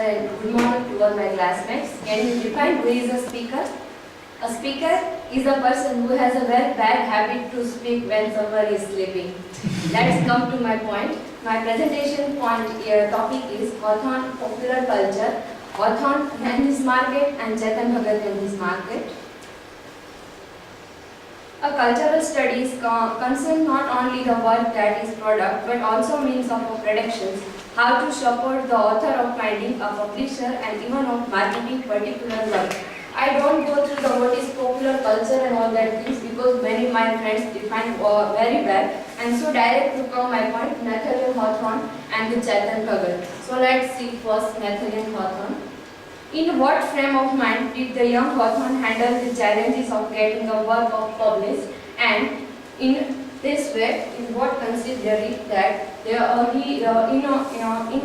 and good morning to all my classmates. Can you define who is a speaker? A speaker is a person who has a very bad habit to speak when someone is sleeping. Let's come to my point. My presentation topic is Hawthorne popular culture, Hawthorne and his market, and Chetan Bhagat and his market. A cultural studies concern not only the work that is product but also means of productions, how to support the author of finding a publisher and even of marketing particular work. I don't go through the what is popular culture and all that things because many of my friends define very well, and so direct to come my point, Nathaniel Hawthorne and the Chetan Bhagat. So let's see first Nathaniel Hawthorne. In what frame of mind did the young Hawthorne handle the challenges of getting a work of published, and in this way, in what considering that in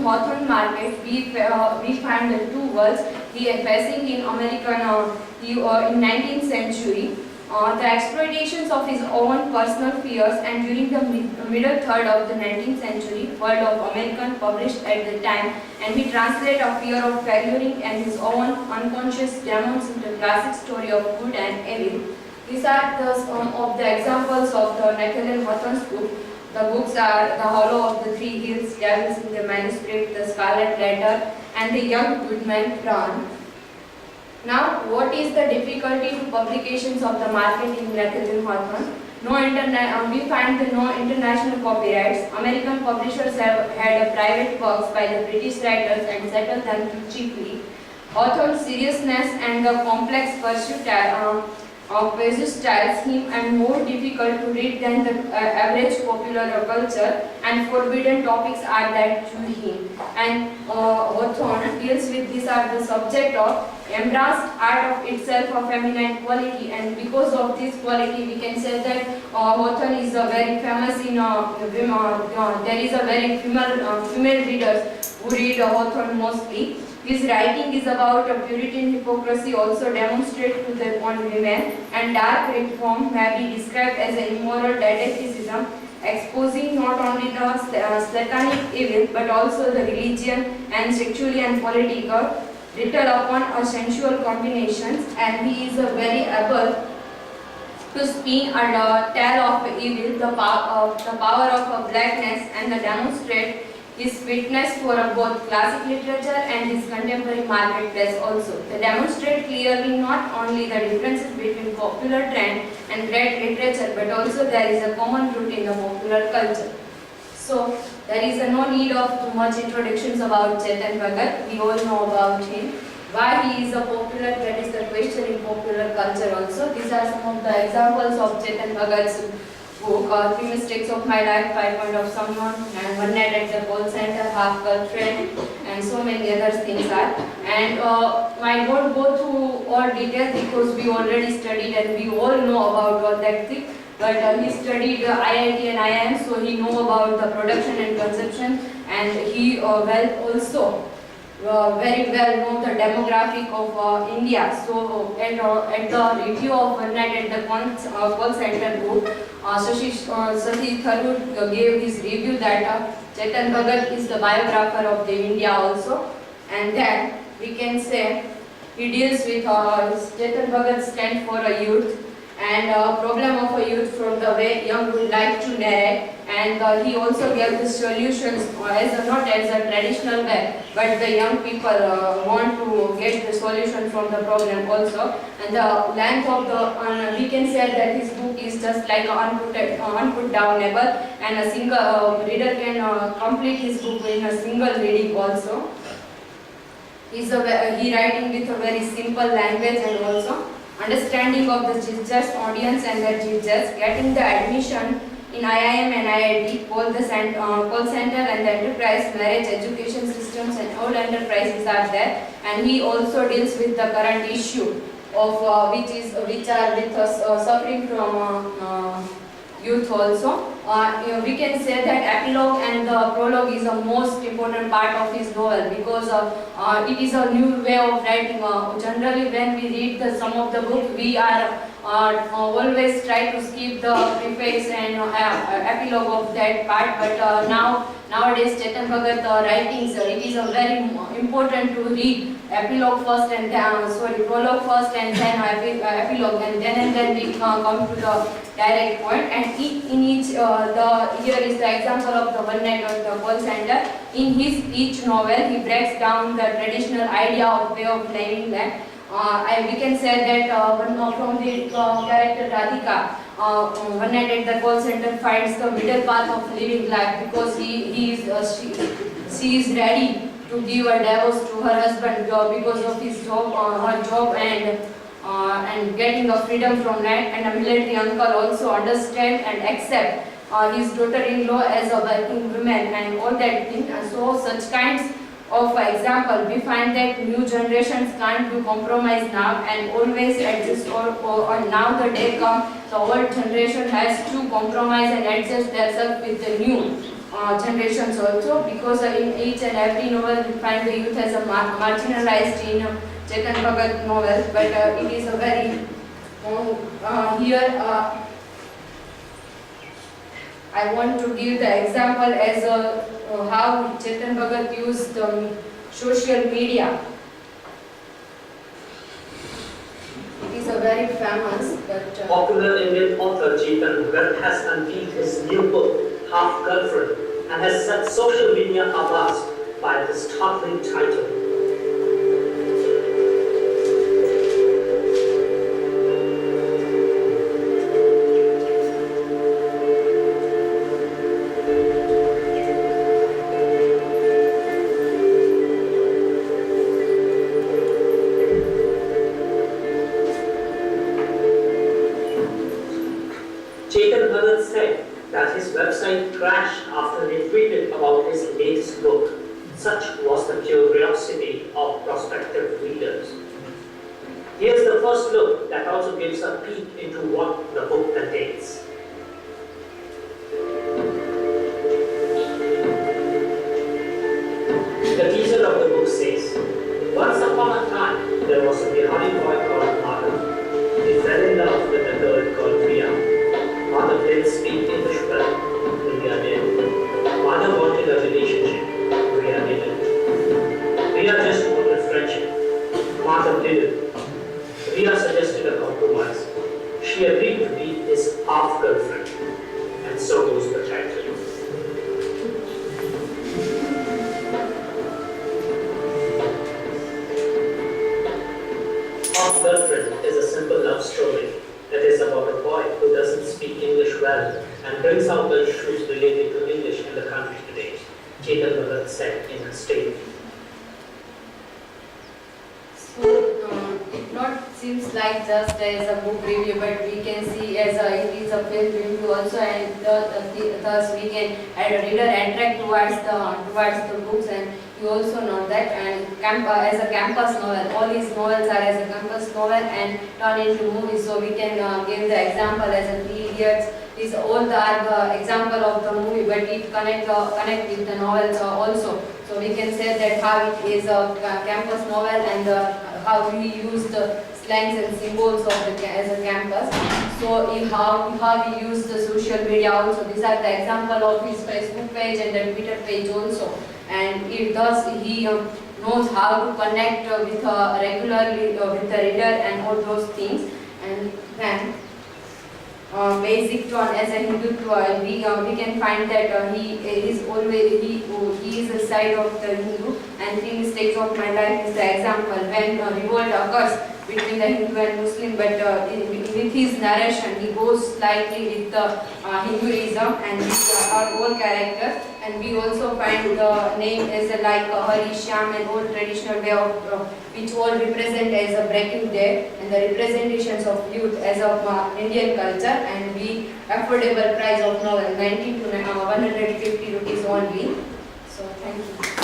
Hawthorne market we find the two worlds he is facing in American in 19th century. The exploitations of his own personal fears, and during the middle third of the 19th century, World of American published at the time, and he translated a fear of failuring and his own unconscious demons into classic story of good and evil. These are some of the examples of the Nathaniel Hawthorne's book. The books are The Hollow of the Three Hills, Devils in the Manuscript, The Scarlet Letter, and The Young Goodman Run. Now, what is the difficulty to publications of the market in Nathaniel Hawthorne? We find no international copyrights. American publishers have had private works by the British writers and settled them cheaply. Hawthorne's seriousness and the complex pursuit styles him and more difficult to read than the average popular culture, and forbidden topics are that to him. And Hawthorne deals with these are the subject of embraced art of itself of feminine quality, and because of this quality we can say that Hawthorne is a very famous in there is a very female readers who read Hawthorne mostly. His writing is about a Puritan hypocrisy also demonstrated to the on women, and dark reform may be described as an immoral didacticism, exposing not only the satanic evil but also the religion and sexually and political written upon a sensual combinations, and he is very able to spin and tell of evil, the power of blackness, and demonstrate his fitness for both classic literature and his contemporary marketplace also. They demonstrate clearly not only the differences between popular trend and great literature, but also there is a common root in the popular culture. So, there is no need of too much introductions about Chetan Bhagat. We all know about him. Why he is a popular, that is the question in popular culture also. These are some of the examples of Chetan Bhagat's book, Three Mistakes of My Life, 5 Points of Someone, and One Night at the Call Center, Half Girlfriend, and so many other things are. And I won't go through all details because we already studied and we all know about all that thing. But he studied IIT and IIM, so he know about the production and consumption, and he very well know the demographic of India. So at the review of One Night at the Call Center book, Sathi Tharoor gave his review that Chetan Bhagat is the biographer of the India also, and then we can say he deals with Chetan Bhagat stand for a youth and problem of a youth from the way young would like to narrate, and he also gave the solutions as not as a traditional way, but the young people want to get the solution from the problem also. And the length of the we can say that his book is just like unput downable, and a single reader can complete his book in a single reading also. He writing with a very simple language, and also understanding of the Jesus audience and the Jesus, getting the admission in IIM and IIT, call center and the enterprise, marriage, education systems, and all enterprises are there. And he also deals with the current issue of which are with us suffering from youth also. We can say that epilogue and the prologue is the most important part of his novel because it is a new way of writing. Generally, when we read some of the book, we are always try to skip the preface and epilogue of that part, but nowadays Chetan Bhagat writings, it is very important to read epilogue first and prologue first and then epilogue, and then we come to the direct point. And in each here is the example of the One Night on the Call Center. In his each novel, he breaks down the traditional idea of way of living that. We can say that from the character Radhika, One Night at the Call Center finds the middle path of living life, because she is ready to give a divorce to her husband because of his job, her job, and getting a freedom from night. And a military uncle also understand and accept his daughter-in-law as a working woman and all that thing. And so such kinds of example, we find that new generations can't do compromise now and always adjust, or now the day comes, the old generation has to compromise and adjust themselves with the new generations also, because in each and every novel we find the youth as a marginalized in Chetan Bhagat novels, but it is a very here I want to give the example as how Chetan Bhagat used social media. It is a very famous, but popular Indian author Chetan Bhagat has unveiled his new book, Half Girlfriend, and has set social media abuzz by this startling title. Chetan Bhagat said that his website crashed after he tweeted about his latest book. Such was the curiosity of prospective readers. Here's the first look that also gives a peek into what the book contains. The teaser of the book says, once upon a time, there was a Bihari boy called Madhav. He fell in love with a girl called Priya. Madhav didn't speak English well, Priya did. Madhav wanted a relationship, Priya didn't. Priya just wanted friendship, Madhav didn't. Priya suggested a compromise. She agreed to be his half-girlfriend, and so goes the title. Half-Girlfriend is a simple love story. It is about a boy who doesn't speak English well and brings out the issues related to English in the country today, Chetan Bhagat said in a statement. So, it not seems like just as a book review, but we can see as it is a film review also, and thus we can reader attract towards the books. And you also know that, and as a campus novel, all these novels are as a campus novel and turned into movies. So we can give the example as a Three Idiots. These all are the example of the movie, but it connect with the novels also. So we can say that how it is a campus novel, and how we use the slangs and symbols of as a campus. So how we use the social media also. These are the example of his Facebook page and the Twitter page also. And it does, he knows how to connect with regularly with the reader and all those things. And then basic tone as a Hindutva, we can find that he is always he is a side of the Hindu. And Three Mistakes of My Life is the example when revolt occurs between the Hindu and Muslim, but with his narration he goes slightly with the Hinduism and with our own characters. And we also find the name as like Hari, Shyam, and old traditional way of which all represent as a breaking day, and the representations of youth as of Indian culture. And we affordable price of novel 90 to 150 rupees only. So thank you.